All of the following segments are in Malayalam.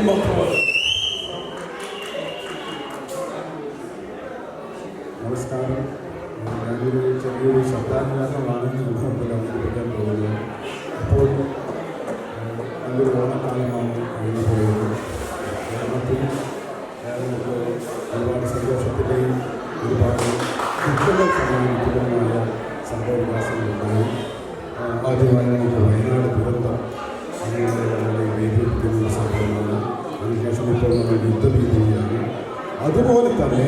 ഭാഗ്യം മാത്രമാണ്. നമസ്കാരം. ഞാനൊരു ചെറിയൊരു ശബ്ദാനുവാദമാണ് നിങ്ങളുടെ മുമ്പിൽ അവതരിപ്പിക്കാൻ പോകുന്നത്. അപ്പോൾ നല്ലൊരു ഓണക്കാലമാണ് കഴിഞ്ഞു പോയത്. കേരളത്തിൽ നമുക്ക് ഒരുപാട് സന്തോഷത്തിൻ്റെയും ഒരുപാട് ദുഃഖങ്ങൾ സമ്മാനിക്കുന്നതുമായ സംഭവവികാസങ്ങളുണ്ടായി. ആദ്യമായി നമുക്ക് വയനാട് ദുരന്തം അങ്ങനെ വളരെ വേദിപ്പിക്കുന്ന ഒരു സംഭവമാണ്. അതിനുശേഷം ഇപ്പോൾ നമ്മൾ യുദ്ധഭീതിയാണ്. അതുപോലെ തന്നെ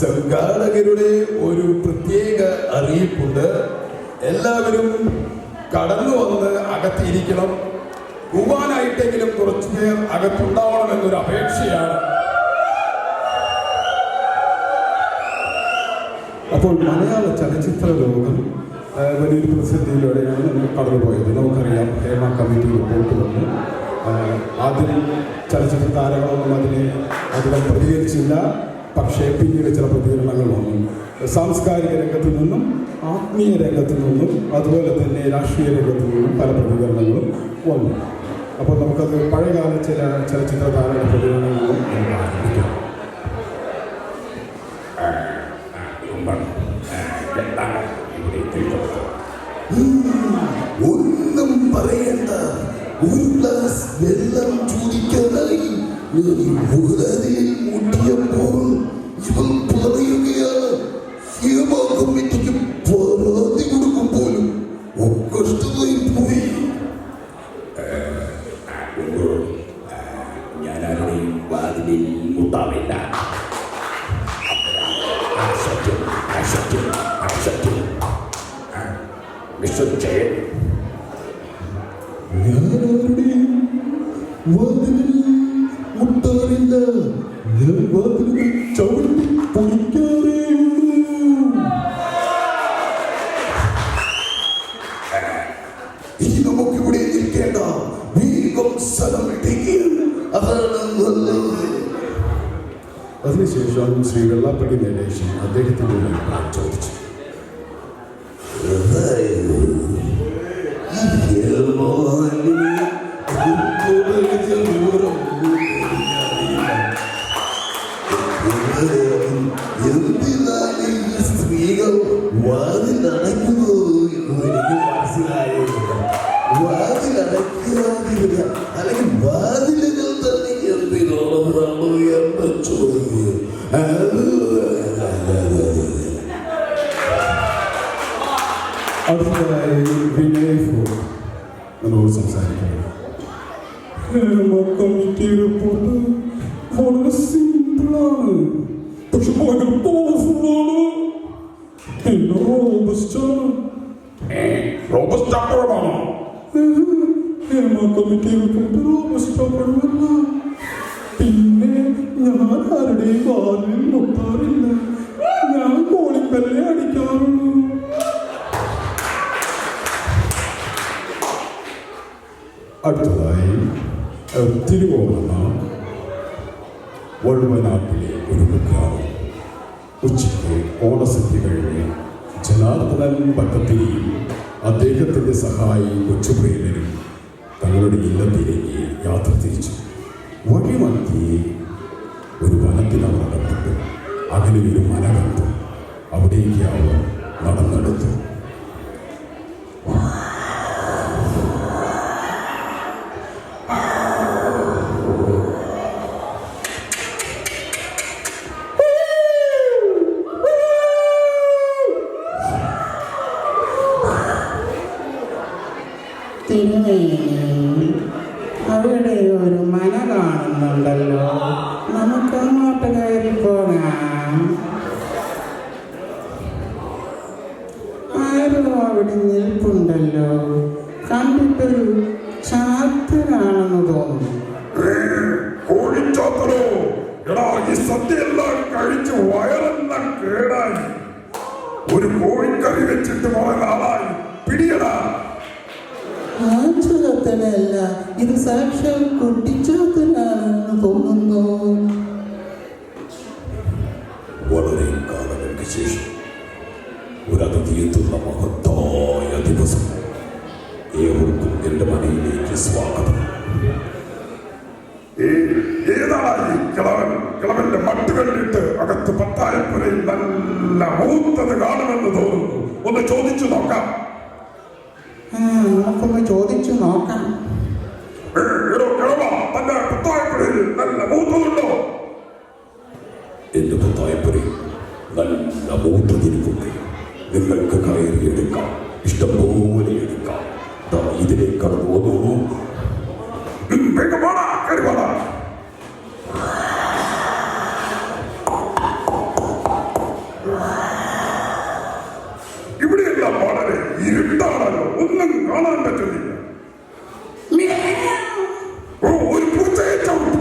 സംഘാടകരുടെ ഒരു പ്രത്യേക അറിയിപ്പുണ്ട്. എല്ലാവരും കടന്നു വന്ന് അകത്തിരിക്കണം. പോവാനായിട്ടെങ്കിലും കുറച്ചുപേർ അകത്തുണ്ടാവണമെന്നൊരു അപേക്ഷയാണ്. അപ്പോൾ മലയാള ചലച്ചിത്ര ലോകം വലിയൊരു പ്രതിസന്ധിയിലൂടെയാണ് നമ്മൾ കടന്നുപോയത്. നമുക്കറിയാം, ഹേമ കമ്മിറ്റി റിപ്പോർട്ട് വന്നു. ആദ്യം ചലച്ചിത്ര താരങ്ങളൊന്നും അധികം പ്രതികരിച്ചില്ല. പക്ഷേ പിന്നീട് ചില പ്രതികരണങ്ങൾ വന്നു. സാംസ്കാരിക രംഗത്തു നിന്നും ആത്മീയ രംഗത്തു നിന്നും അതുപോലെ തന്നെ രാഷ്ട്രീയ രംഗത്തു നിന്നും പല പ്രതികരണങ്ങളും വന്നു. അപ്പോൾ നമുക്കത് പഴയകാല ചില ചലച്ചിത്ര താരങ്ങളുടെ പ്രതികരണങ്ങളും ആരംഭിക്കാം. ഒന്നും പറയണ്ട, ഒരു ഗ്ലാസ് വെള്ളം ചൂടിക്കാനായി മുഖതിൽ മുട്ടിയപ്പോൾ ഇവൻ പറയുകയാണ്, ഹേമ കമ്മിറ്റിക്ക് പരാതി കൊടുക്കും പോലും കഷ്ടമായി പോയി. ഞാനാരുടെയും വാതിലിൽ മുട്ടാവില്ല. ഞാനാരുടെയും വാതിലിൽ മുട്ടാറില്ല. ഞാൻ വാതിലുകൾ ചവിട്ടി പൊളിക്കാറേയുള്ളൂ. ഇനി നമുക്കിവിടെ നിൽക്കേണ്ട, വേഗം സ്ഥലം വിട്ടേക്ക്. അതാണ് നല്ലത്. അതിനുശേഷം ശ്രീ വെള്ളാപ്പള്ളി നടേശൻ അദ്ദേഹത്തിൻ്റെ ഒരു അഭിപ്രായം ചോദിച്ചു. എന്തിനാണ് ഈ സ്ത്രീകൾ വാതിലടയ്ക്കുന്നു എന്ന് എനിക്ക് മനസ്സിലായില്ല. വാതിലടയ്ക്കാതിരുക അല്ലെങ്കിൽ വാതിലുകൾ തന്നെ എന്തിനുള്ളതാണോ എന്ന ചോദ്യം. അടുത്തതായി നമ്മളോട് സംസാരിക്കുന്നത്. കമ്മിറ്റി റിപ്പോർട്ട് വളരെ സിമ്പിളാണ്, പക്ഷെ ഭയങ്കര പവർഫുള്ളാണ്. പിന്നെ റോബസ്റ്റാണോ? ഹേമ കമ്മിറ്റി റിപ്പോർട്ട് റോബസ്റ്റാണല്ല. പിന്നെ ഞാൻ ആരുടെയും വാലിൽ മുട്ടാറില്ല. ഞാൻ കോളിപ്പല്ലേ അടിക്കാറുള്ളൂ. അടുത്തതായി തിരുവോണ വള്ളുവനാട്ടിലെ ഒരു കുഗ്രാമം. ഉച്ചയ്ക്ക് ഓണസദ്യ കഴിഞ്ഞ് ജനാർദ്ദനൻ പദ്ധതിയും അദ്ദേഹത്തിൻ്റെ സഹായി കൊച്ചുപ്രേമനും തങ്ങളുടെ ഇല്ലത്തിലേക്ക് യാത്ര തിരിച്ചു. വഴിമധ്യേ ഒരു വനത്തിൽ അവർ അകപ്പെട്ടു. അകലെ ഒരു മല കണ്ടു. അവിടേക്ക് അവർ നടന്നെടുത്തു. അവിടെ ഒരു മല കാണുന്നുണ്ടല്ലോ, നമുക്ക് അങ്ങോട്ട് കയറി പോകാം. ആരോ അവിടെ നിൽപ്പുണ്ടല്ലോ, കണ്ടിട്ടൊരു ചാത്തനാണെന്ന് തോന്നുന്നു. കോഴിച്ചാത്തനോ? എടാ, ഈ സദ്യയെല്ലാം കഴിച്ച് വയറെല്ലാം കേടായി. ഒരു കോഴിക്കറി വെച്ചിട്ട് കുറെ നാളായി. പിടിയടാ. ചാത്തനല്ല, ഇത് സാക്ഷാൽ കുട്ടിച്ചാത്തനാണെന്ന് തോന്നുന്നു. വളരെ കാലങ്ങൾക്ക് ശേഷം ഒരു അതിഥിയെത്തുന്ന മഹത്തായ ദിവസം. ഏവർക്കും എൻ്റെ മനയിലെ പത്തായപ്പുരയിലേക്ക് സ്വാഗതം. ഏതാണ് ഈ കിളവന്റെ മട്ട് കണ്ടിട്ട് അകത്ത് പത്തായപ്പുരയിൽ നല്ല മൂത്തത് കാണുമെന്ന് തോന്നുന്നു. ഒന്ന് ചോദിച്ചു നോക്കാം. നമുക്കൊന്ന് ചോദിച്ചു നോക്കാം. കിളവ, തന്റെ പത്തായപ്പുരയിൽ നല്ല മൂത്തതുണ്ടോ? എന്റെ പത്തായപ്പുരയിൽ നല്ല മൂത്തതിരിപ്പുണ്ട്. നിങ്ങൾക്ക് കയറിയെടുക്കാം, ഇഷ്ടംപോലെ എടുക്കാം. ഇതിലേക്ക് കടന്നു വന്നു. ഇവിടെയെല്ലാം വളരെ ഇരുട്ടാണല്ലോ, ഒന്നും കാണാൻ പറ്റുന്നില്ല. ഒരു പൂച്ചയെ ചവിട്ടും.